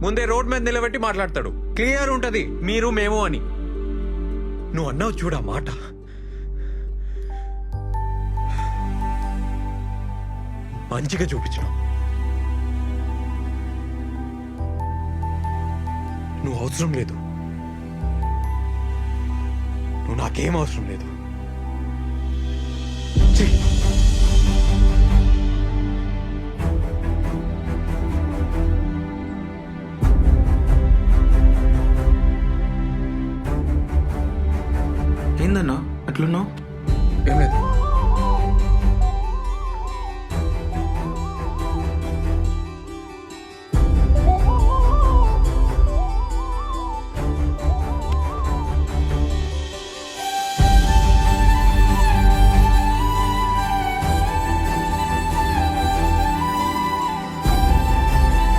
ముందే రోడ్ మీద నిలబెట్టి మాట్లాడతాడు. క్లియర్ ఉంటది మీరు మేము అని. నువ్వు అన్నావు చూడ మాట, మంచిగా చూపించినావు. నువ్వు అవసరం లేదు, నువ్వు నాకేం అవసరం లేదు. చెయ్యి.